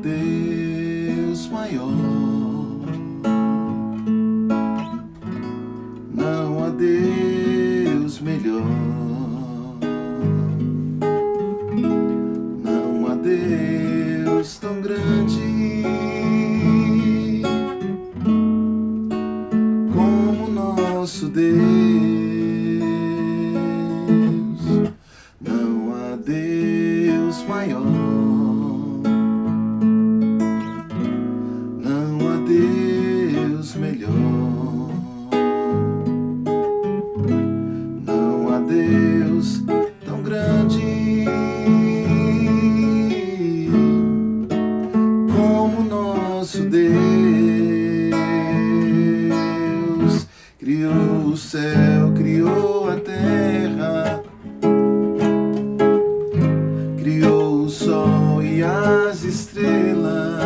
Deus maior, não há Deus melhor, não há Deus tão grande como nosso Deus, não há Deus maior. Deus melhor, não há Deus tão grande como nosso Deus. Criou o céu, criou a terra, criou o sol e as estrelas.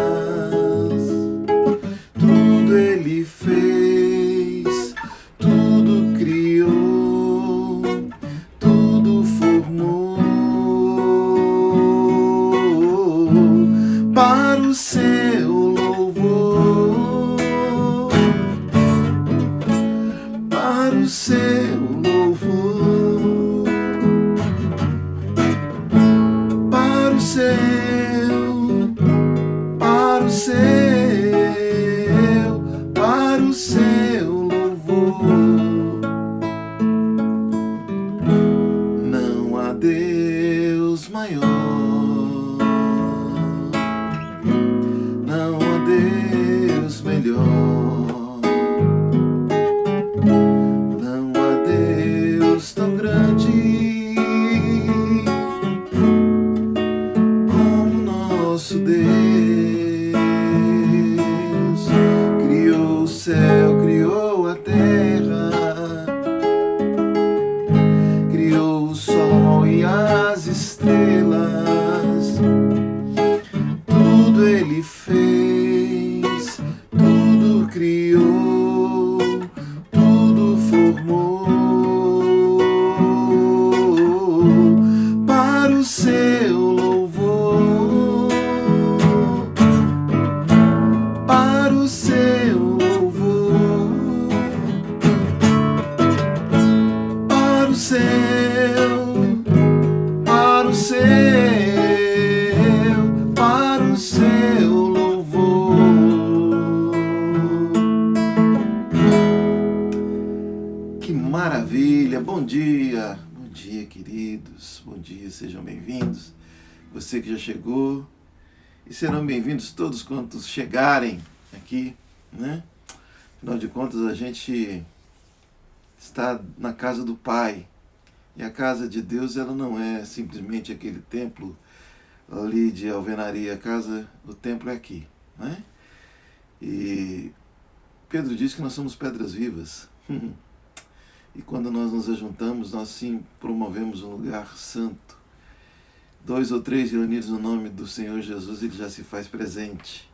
Ele fez, tudo criou, tudo formou para o seu louvor, para o seu louvor, para o seu, para o seu louvor. Não há Deus maior, não há Deus melhor, não há Deus tão grande como nosso Deus. Criou o céu, criou a terra, criou o sol e as estrelas. Tudo Ele fez, tudo criou, tudo formou para o seu louvor, para o seu louvor, para o seu, para o seu, para o seu louvor. Que maravilha! Bom dia, queridos, bom dia, sejam bem-vindos. Você que já chegou, e serão bem-vindos todos quantos chegarem aqui, né? Afinal de contas, a gente está na casa do Pai, e a casa de Deus, ela não é simplesmente aquele templo ali de alvenaria. O templo é aqui, né? E Pedro diz que nós somos pedras vivas. E quando nós nos ajuntamos, nós sim promovemos um lugar santo. 2 ou 3 reunidos no nome do Senhor Jesus, Ele já se faz presente.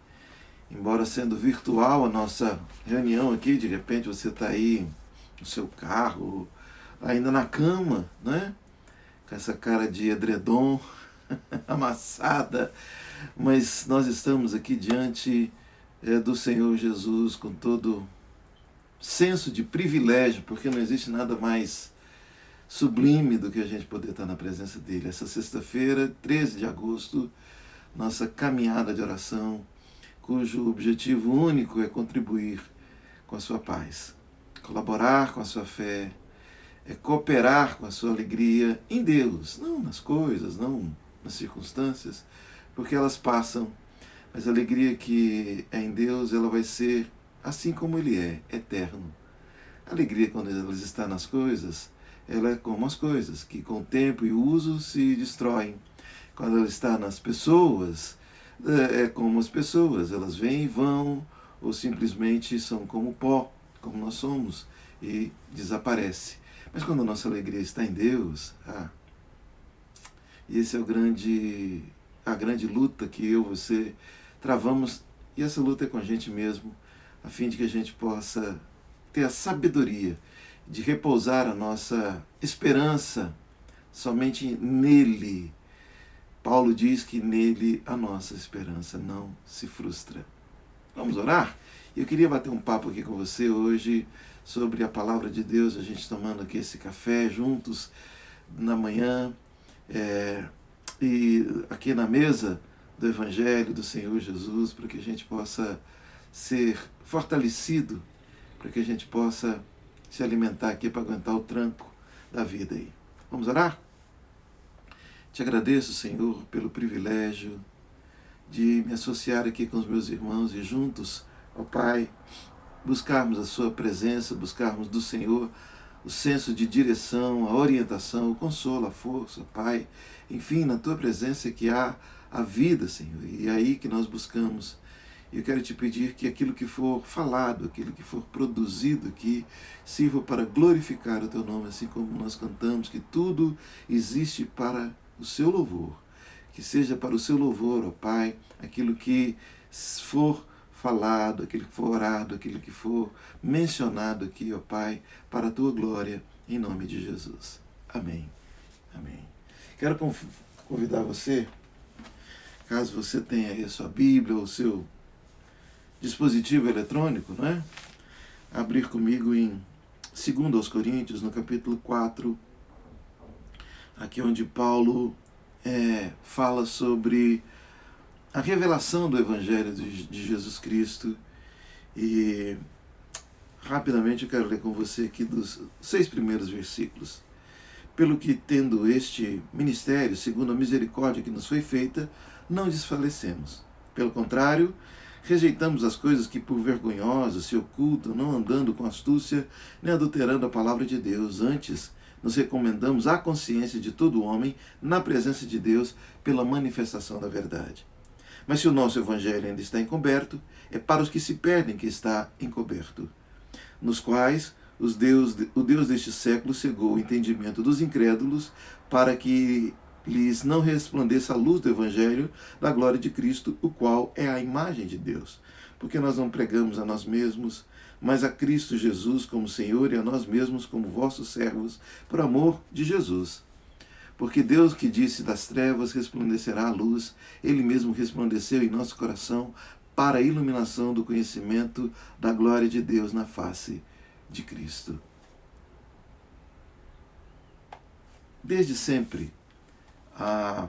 Embora sendo virtual a nossa reunião aqui, de repente você está aí no seu carro, ainda na cama, né? Com essa cara de edredom amassada, mas nós estamos aqui diante do Senhor Jesus com todo senso de privilégio, porque não existe nada mais sublime do que a gente poder estar na presença dele. Essa sexta-feira, 13 de agosto, nossa caminhada de oração, cujo objetivo único é contribuir com a sua paz, colaborar com a sua fé, é cooperar com a sua alegria em Deus, não nas coisas, não nas circunstâncias, porque elas passam, mas a alegria que é em Deus, ela vai ser assim como Ele é, eterno. A alegria, quando ela está nas coisas, ela é como as coisas, que com o tempo e uso se destroem. Quando ela está nas pessoas, é como as pessoas, elas vêm e vão, ou simplesmente são como pó, como nós somos, e desaparece. Mas quando a nossa alegria está em Deus, e esse é a grande luta que eu e você travamos, e essa luta é com a gente mesmo, a fim de que a gente possa ter a sabedoria de repousar a nossa esperança somente nele, Paulo diz que nele a nossa esperança não se frustra. Vamos orar? Eu queria bater um papo aqui com você hoje sobre a palavra de Deus, a gente tomando aqui esse café juntos na manhã, e aqui na mesa do Evangelho do Senhor Jesus, para que a gente possa ser fortalecido, para que a gente possa se alimentar aqui para aguentar o tranco da vida aí. Vamos orar? Te agradeço, Senhor, pelo privilégio de me associar aqui com os meus irmãos e juntos, ó Pai, buscarmos a Sua presença, buscarmos do Senhor o senso de direção, a orientação, o consolo, a força, Pai. Enfim, na Tua presença é que há a vida, Senhor, e é aí que nós buscamos. Eu quero te pedir que aquilo que for falado, aquilo que for produzido aqui, sirva para glorificar o Teu nome, assim como nós cantamos, que tudo existe para o Seu louvor. Que seja para o Seu louvor, ó Pai, aquilo que for falado, aquilo que for orado, aquilo que for mencionado aqui, ó Pai, para a Tua glória, em nome de Jesus. Amém. Amém. Quero convidar você, caso você tenha aí a sua Bíblia ou o seu dispositivo eletrônico, não é? Abrir comigo em 2 Coríntios, no capítulo 4, aqui onde Paulo fala sobre a revelação do Evangelho de Jesus Cristo. E rapidamente eu quero ler com você aqui dos 6 primeiros versículos. Pelo que, tendo este ministério, segundo a misericórdia que nos foi feita, não desfalecemos. Pelo contrário, rejeitamos as coisas que por vergonhosas se ocultam, não andando com astúcia, nem adulterando a palavra de Deus. Antes, nos recomendamos à consciência de todo homem, na presença de Deus, pela manifestação da verdade. Mas se o nosso evangelho ainda está encoberto, é para os que se perdem que está encoberto, nos quais o Deus deste século cegou o entendimento dos incrédulos, para que lhes não resplandeça a luz do evangelho da glória de Cristo, o qual é a imagem de Deus. Porque nós não pregamos a nós mesmos, mas a Cristo Jesus como Senhor, e a nós mesmos como vossos servos, por amor de Jesus. Porque Deus, que disse das trevas resplandecerá a luz, Ele mesmo resplandeceu em nosso coração para a iluminação do conhecimento da glória de Deus na face de Cristo. Desde sempre, a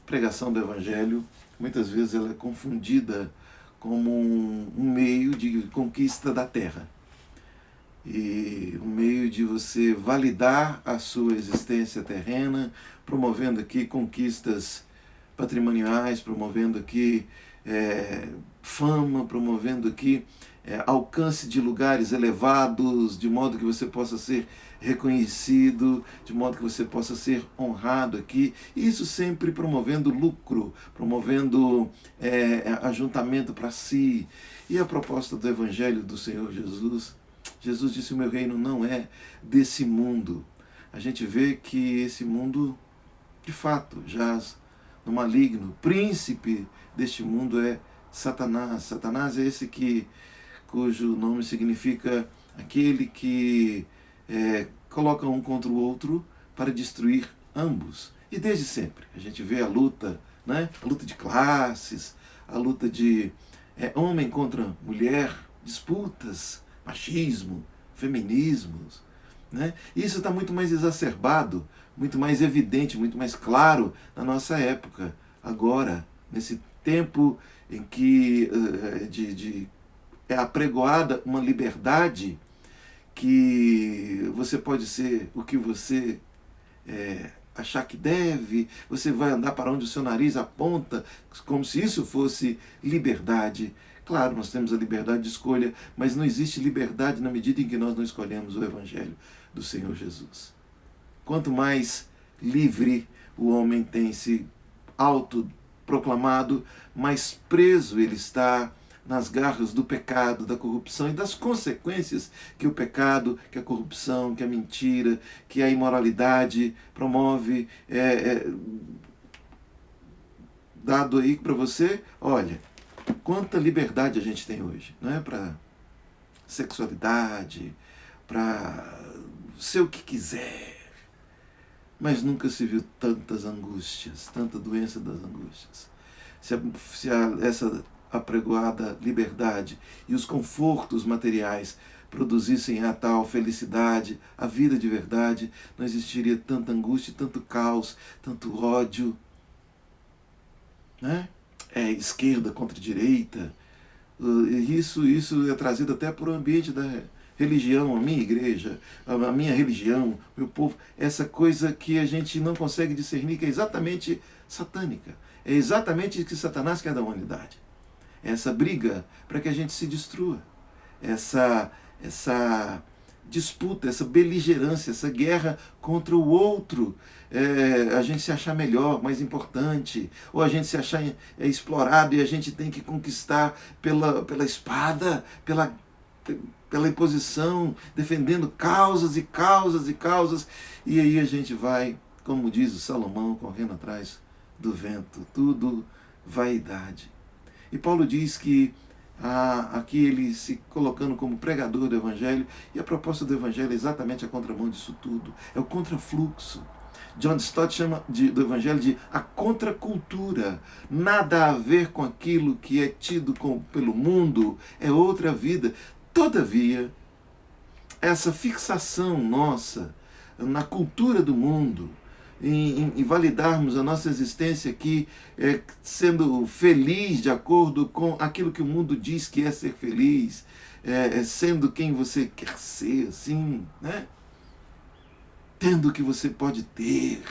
pregação do Evangelho, muitas vezes ela é confundida como um meio de conquista da terra. E um meio de você validar a sua existência terrena, promovendo aqui conquistas patrimoniais, promovendo aqui fama, promovendo aqui alcance de lugares elevados, de modo que você possa ser reconhecido, de modo que você possa ser honrado aqui. E isso sempre promovendo lucro, promovendo ajuntamento para si. E a proposta do Evangelho do Senhor Jesus, Jesus disse: o meu reino não é desse mundo. A gente vê que esse mundo, de fato, jaz no maligno. O príncipe deste mundo é Satanás. Satanás é esse cujo nome significa aquele que coloca um contra o outro para destruir ambos. E desde sempre a gente vê a luta, né? A luta de classes, a luta de homem contra mulher, disputas, machismo, feminismos, né? E isso está muito mais exacerbado, muito mais evidente, muito mais claro na nossa época, agora, nesse tempo em que é apregoada uma liberdade que você pode ser o que você achar que deve, você vai andar para onde o seu nariz aponta, como se isso fosse liberdade. Claro, nós temos a liberdade de escolha, mas não existe liberdade na medida em que nós não escolhemos o Evangelho do Senhor Jesus. Quanto mais livre o homem tem se autoproclamado, mais preso ele está nas garras do pecado, da corrupção e das consequências que o pecado, que a corrupção, que a mentira, que a imoralidade promove. Dado aí para você, olha, quanta liberdade a gente tem hoje, não é? Para sexualidade, para ser o que quiser. mas nunca se viu tantas angústias, tanta doença das angústias. Essa apregoada liberdade e os confortos materiais produzissem a tal felicidade, a vida de verdade, não existiria tanta angústia, tanto caos, tanto ódio, né? Esquerda contra direita. Isso é trazido até por um ambiente da religião, a minha igreja, a minha religião, meu povo, essa coisa que a gente não consegue discernir, que é exatamente satânica. É exatamente isso que Satanás quer da humanidade. Essa briga para que a gente se destrua. Essa disputa, essa beligerância, essa guerra contra o outro. A gente se achar melhor, mais importante, ou a gente se achar explorado e a gente tem que conquistar pela espada, pela imposição, defendendo causas e causas e causas, e aí a gente vai, como diz o Salomão, correndo atrás do vento, tudo vaidade. E Paulo diz que aqui ele se colocando como pregador do Evangelho, e a proposta do Evangelho é exatamente a contramão disso tudo, é o contrafluxo. John Stott chama do Evangelho de a contracultura. Nada a ver com aquilo que é tido pelo mundo, é outra vida. Todavia, essa fixação nossa na cultura do mundo, em validarmos a nossa existência aqui, sendo feliz de acordo com aquilo que o mundo diz que é ser feliz, sendo quem você quer ser, assim, né? Tendo o que você pode ter.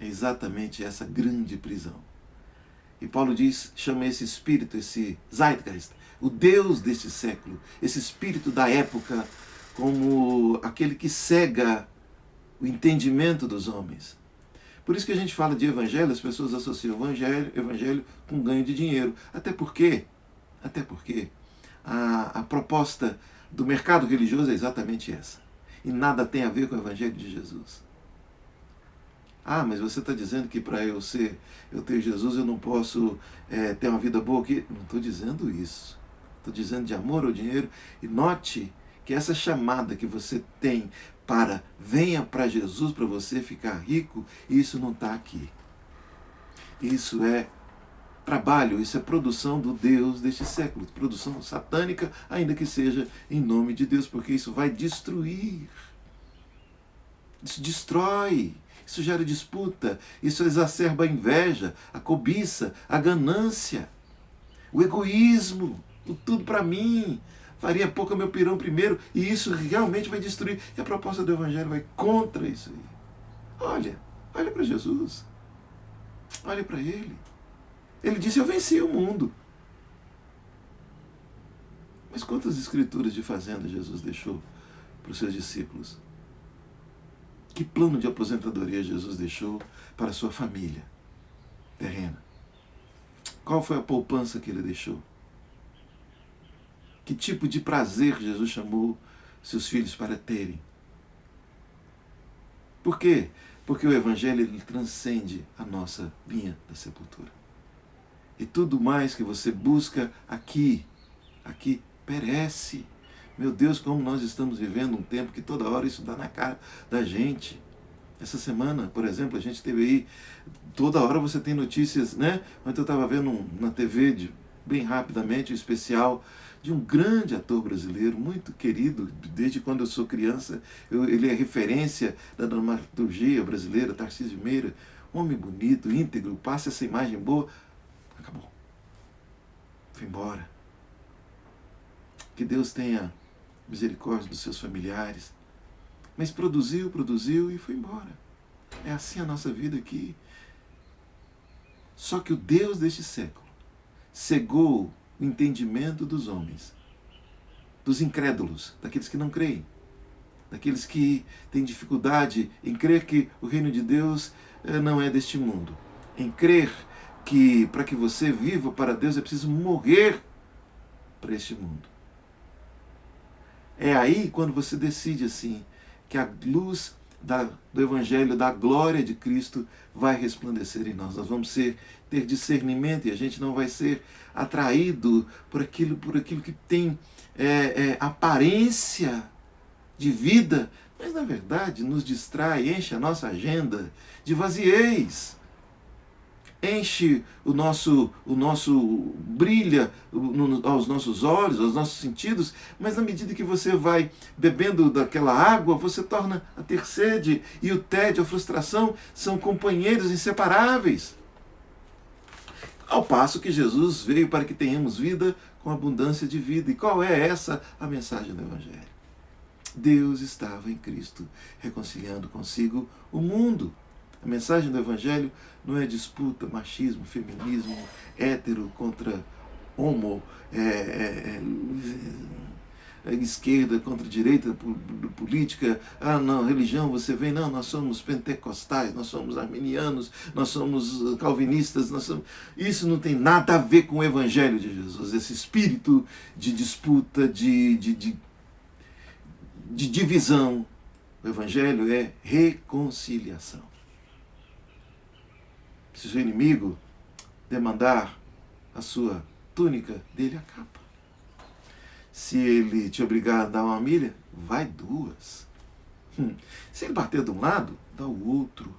É exatamente essa grande prisão. E Paulo chama esse espírito, esse Zeitgeist, o Deus deste século, esse espírito da época, como aquele que cega o entendimento dos homens. Por isso que a gente fala de evangelho, as pessoas associam evangelho com ganho de dinheiro. Até porque a proposta do mercado religioso é exatamente essa. E nada tem a ver com o evangelho de Jesus. Mas você está dizendo que para eu ter Jesus eu não posso ter uma vida boa aqui? Não estou dizendo isso. Estou dizendo de amor ao dinheiro. E note que essa chamada que você tem para venha para Jesus para você ficar rico, isso não está aqui. Isso é trabalho, isso é produção do Deus deste século, produção satânica, ainda que seja em nome de Deus, porque isso vai destruir. Isso destrói, isso gera disputa, isso exacerba a inveja, a cobiça, a ganância, o egoísmo, o tudo para mim, faria pouco meu pirão primeiro, e isso realmente vai destruir. E a proposta do Evangelho vai contra isso aí. Olha para Jesus, olha para Ele. Ele disse, eu venci o mundo. Mas quantas escrituras de fazenda Jesus deixou para os seus discípulos? Que plano de aposentadoria Jesus deixou para a sua família terrena? Qual foi a poupança que ele deixou? Que tipo de prazer Jesus chamou seus filhos para terem? Por quê? Porque o Evangelho ele transcende a nossa linha da sepultura. E tudo mais que você busca aqui perece. Meu Deus, como nós estamos vivendo um tempo que toda hora isso dá na cara da gente. Essa semana, por exemplo, a gente teve aí, toda hora você tem notícias, né? Ontem eu estava vendo na TV, bem rapidamente, um especial de um grande ator brasileiro, muito querido, desde quando eu sou criança. Ele é referência da dramaturgia brasileira, Tarcísio Meira, homem bonito, íntegro, passa essa imagem boa. Acabou. Foi embora. Que Deus tenha misericórdia dos seus familiares. Mas produziu e foi embora. É assim a nossa vida aqui. Só que o Deus deste século cegou o entendimento dos homens, dos incrédulos, daqueles que não creem, daqueles que têm dificuldade em crer que o reino de Deus não é deste mundo, em crer que para que você viva para Deus é preciso morrer para este mundo. É aí quando você decide assim, que a luz do Evangelho, da glória de Cristo vai resplandecer em nós. Nós vamos ter discernimento e a gente não vai ser atraído por aquilo que tem aparência de vida, mas na verdade nos distrai, enche a nossa agenda de vaziez. Enche brilha aos nossos olhos, aos nossos sentidos, mas na medida que você vai bebendo daquela água, você torna a ter sede, e o tédio, a frustração são companheiros inseparáveis. Ao passo que Jesus veio para que tenhamos vida com abundância de vida. E qual é essa a mensagem do Evangelho? Deus estava em Cristo, reconciliando consigo o mundo. A mensagem do Evangelho não é disputa, machismo, feminismo, hétero contra homo, esquerda contra direita, política. Ah, não, religião, você vem, não, nós somos pentecostais, nós somos arminianos, nós somos calvinistas, Isso não tem nada a ver com o Evangelho de Jesus, esse espírito de disputa, de divisão. O Evangelho é reconciliação. Se o seu inimigo demandar a sua túnica, dele a capa. Se ele te obrigar a dar uma milha, vai duas. Se ele bater de um lado, dá o outro.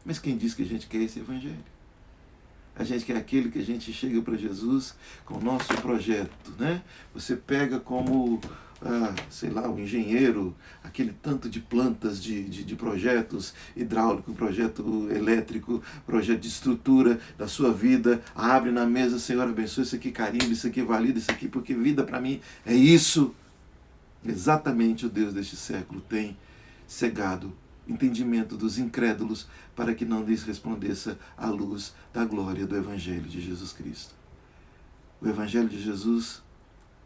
Mas quem diz que a gente quer esse Evangelho? A gente quer aquele que a gente chega para Jesus com o nosso projeto, né? Você pega como, sei lá, o engenheiro, aquele tanto de plantas de projetos hidráulico, projeto elétrico, projeto de estrutura da sua vida, abre na mesa, Senhor, abençoe isso aqui, carimba, isso aqui, valida isso aqui, porque vida para mim é isso. Exatamente o Deus deste século tem cegado entendimento dos incrédulos para que não lhes resplandeça a luz da glória do Evangelho de Jesus Cristo. O Evangelho de Jesus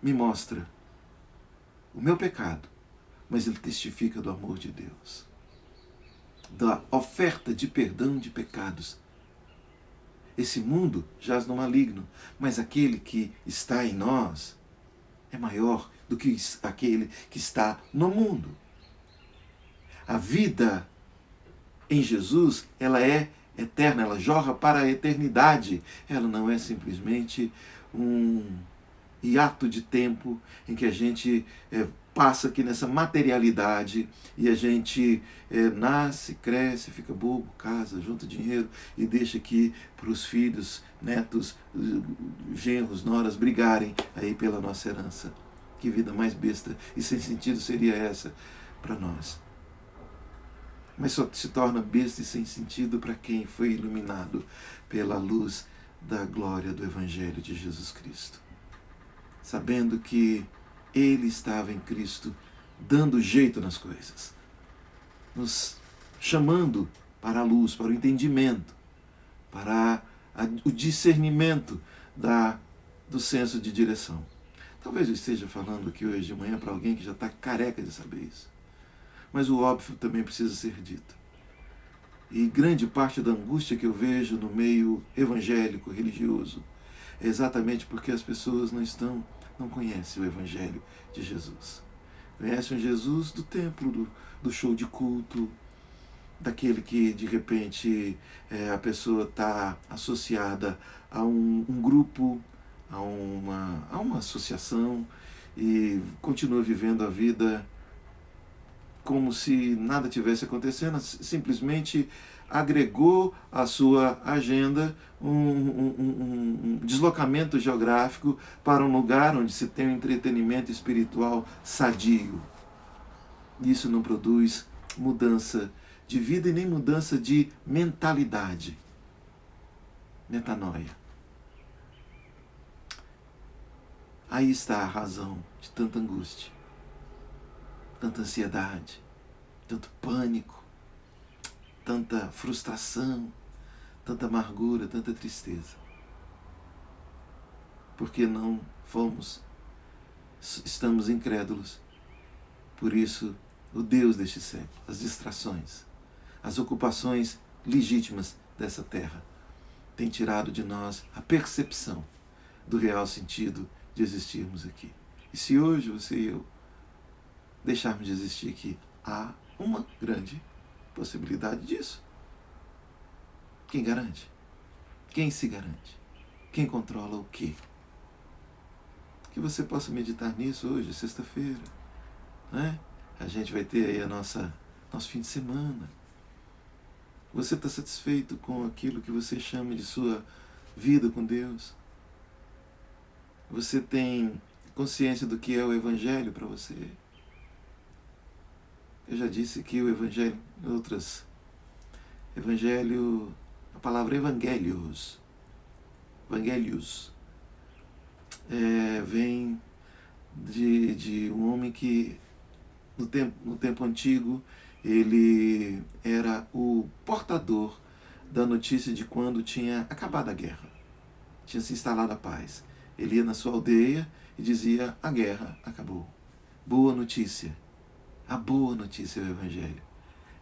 me mostra o meu pecado, mas ele testifica do amor de Deus, da oferta de perdão de pecados. Esse mundo jaz no maligno, mas aquele que está em nós é maior do que aquele que está no mundo. A vida em Jesus, ela é eterna, ela jorra para a eternidade. Ela não é simplesmente um hiato de tempo em que a gente passa aqui nessa materialidade e a gente nasce, cresce, fica bobo, casa, junta dinheiro e deixa aqui para os filhos, netos, genros, noras brigarem aí pela nossa herança. Que vida mais besta e sem sentido seria essa para nós? Mas só se torna besta e sem sentido para quem foi iluminado pela luz da glória do Evangelho de Jesus Cristo. Sabendo que Ele estava em Cristo, dando jeito nas coisas, nos chamando para a luz, para o entendimento, para o discernimento do senso de direção. Talvez eu esteja falando aqui hoje de manhã para alguém que já está careca de saber isso. Mas o óbvio também precisa ser dito. E grande parte da angústia que eu vejo no meio evangélico, religioso, é exatamente porque as pessoas não conhecem o Evangelho de Jesus. Conhecem o Jesus do templo, do show de culto, daquele que de repente a pessoa está associada a um grupo, a uma associação e continua vivendo a vida como se nada tivesse acontecendo, simplesmente agregou à sua agenda um deslocamento geográfico para um lugar onde se tem um entretenimento espiritual sadio. Isso não produz mudança de vida e nem mudança de mentalidade. Metanoia. Aí está a razão de tanta angústia, tanta ansiedade, tanto pânico, tanta frustração, tanta amargura, tanta tristeza. Porque não estamos incrédulos. Por isso, o Deus deste século, as distrações, as ocupações legítimas dessa terra, tem tirado de nós a percepção do real sentido de existirmos aqui. E se hoje você e eu deixarmos de existir aqui, há uma grande possibilidade disso. Quem garante? Quem se garante? Quem controla o quê? Que você possa meditar nisso hoje, sexta-feira, né? a gente vai ter aí nosso fim de semana. Você está satisfeito com aquilo que você chama de sua vida com Deus? Você tem consciência do que é o Evangelho para você? Eu já disse que o Evangelho, a palavra evangelios, vem de um homem que no tempo antigo ele era o portador da notícia de quando tinha acabado a guerra, tinha se instalado a paz. Ele ia na sua aldeia e dizia: a guerra acabou. Boa notícia. A boa notícia é o Evangelho.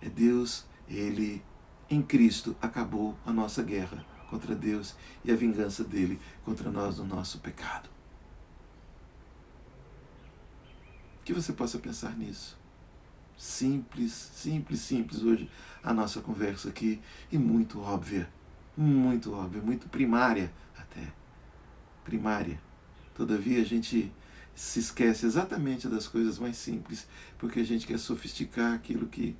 É Deus, Ele, em Cristo, acabou a nossa guerra contra Deus e a vingança dele contra nós no nosso pecado. Que você possa pensar nisso. Simples hoje a nossa conversa aqui, e muito óbvia, muito primária até. Primária. Todavia a gente se esquece exatamente das coisas mais simples, porque a gente quer sofisticar aquilo que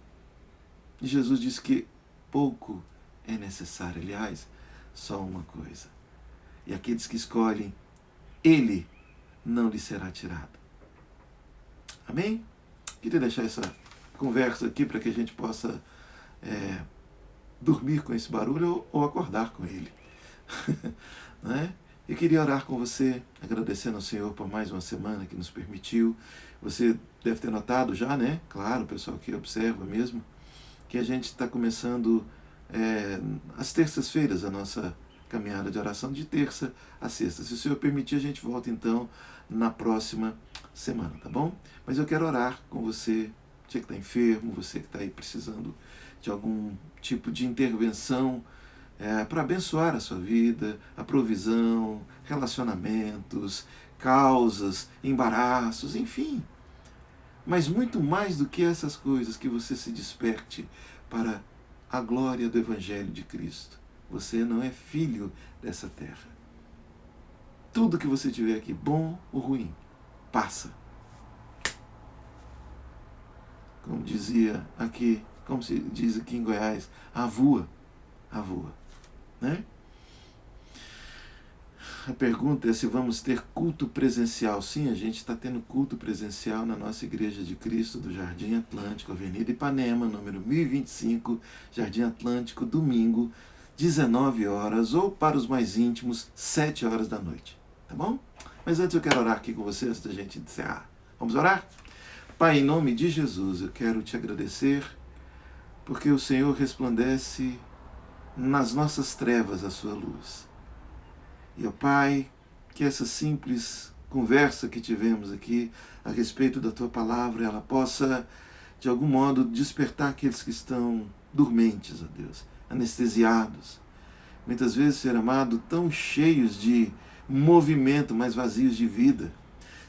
Jesus disse que pouco é necessário. Aliás, só uma coisa. E aqueles que escolhem, Ele não lhe será tirado. Amém? Queria deixar essa conversa aqui para que a gente possa dormir com esse barulho ou acordar com ele. Né? Eu queria orar com você, agradecendo ao Senhor por mais uma semana que nos permitiu. Você deve ter notado já, né? Claro, o pessoal que observa mesmo, que a gente está começando às terças-feiras a nossa caminhada de oração, de terça a sexta. Se o Senhor permitir, a gente volta então na próxima semana, tá bom? Mas eu quero orar com você que está enfermo, você que está aí precisando de algum tipo de intervenção para abençoar a sua vida, a provisão, relacionamentos, causas, embaraços, enfim. Mas muito mais do que essas coisas, que você se desperte para a glória do Evangelho de Cristo. Você não é filho dessa terra. Tudo que você tiver aqui, bom ou ruim, passa. Como dizia aqui, como se diz aqui em Goiás, avua, né? A pergunta é se vamos ter culto presencial. Sim, a gente está tendo culto presencial na nossa Igreja de Cristo do Jardim Atlântico, Avenida Ipanema, número 1025, Jardim Atlântico, domingo, 19 horas, ou para os mais íntimos, 7 horas da noite. Tá bom? Mas antes eu quero orar aqui com você, antes da gente encerrar. Vamos orar? Pai, em nome de Jesus, eu quero te agradecer, porque o Senhor resplandece nas nossas trevas a sua luz. E, ó Pai, que essa simples conversa que tivemos aqui a respeito da Tua Palavra, ela possa, de algum modo, despertar aqueles que estão dormentes, ó Deus, anestesiados. Muitas vezes, Senhor amado, tão cheios de movimento, mas vazios de vida.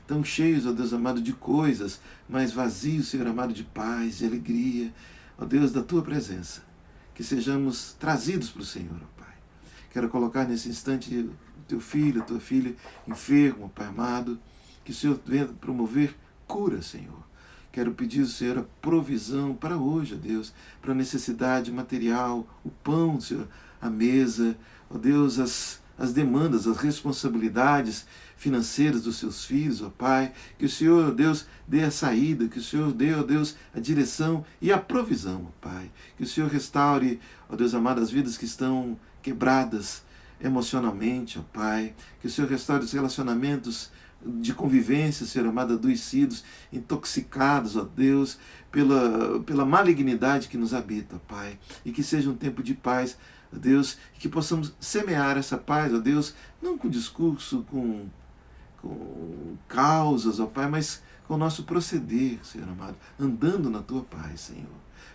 Tão cheios, ó Deus amado, de coisas, mas vazios, Senhor amado, de paz, de alegria, ó Deus, da Tua presença. Que sejamos trazidos para o Senhor, ó Pai. Quero colocar nesse instante teu filho, tua filha, enfermo, Pai amado, que o Senhor venha promover cura, Senhor. Quero pedir, Senhor, a provisão para hoje, ó Deus, para a necessidade material, o pão, Senhor, a mesa, ó Deus, as demandas, as responsabilidades financeiras dos seus filhos, ó Pai, que o Senhor, ó Deus, dê a saída, que o Senhor dê, ó Deus, a direção e a provisão, ó Pai. Que o Senhor restaure, ó Deus amado, as vidas que estão quebradas emocionalmente, ó Pai. Que o Senhor restaure os relacionamentos de convivência, Senhor amado, adoecidos, intoxicados, ó Deus, pela malignidade que nos habita, ó Pai. E que seja um tempo de paz, ó Deus, e que possamos semear essa paz, ó Deus, não com discurso, com causas, ó Pai, mas com o nosso proceder, Senhor amado, andando na Tua paz, Senhor,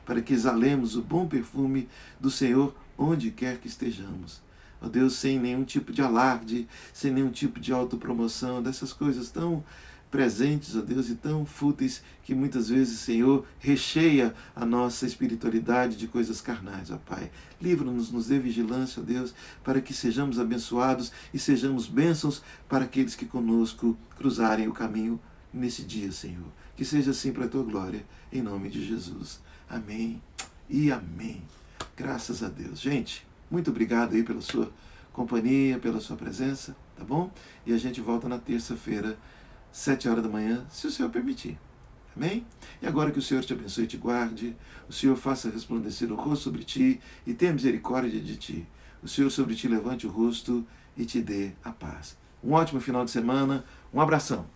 para que exalemos o bom perfume do Senhor onde quer que estejamos. Ó Deus, sem nenhum tipo de alarde, sem nenhum tipo de autopromoção, dessas coisas tão presentes, ó Deus, e tão fúteis que muitas vezes, Senhor, recheia a nossa espiritualidade de coisas carnais, ó Pai. Livra-nos, nos dê vigilância, ó Deus, para que sejamos abençoados e sejamos bênçãos para aqueles que conosco cruzarem o caminho nesse dia, Senhor. Que seja assim para a tua glória, em nome de Jesus. Amém e amém. Graças a Deus. Gente, muito obrigado aí pela sua companhia, pela sua presença, tá bom? E a gente volta na terça-feira, 7 horas da manhã, se o Senhor permitir. Amém? E agora que o Senhor te abençoe e te guarde, o Senhor faça resplandecer o rosto sobre ti e tenha misericórdia de ti. O Senhor sobre ti levante o rosto e te dê a paz. Um ótimo final de semana, um abração.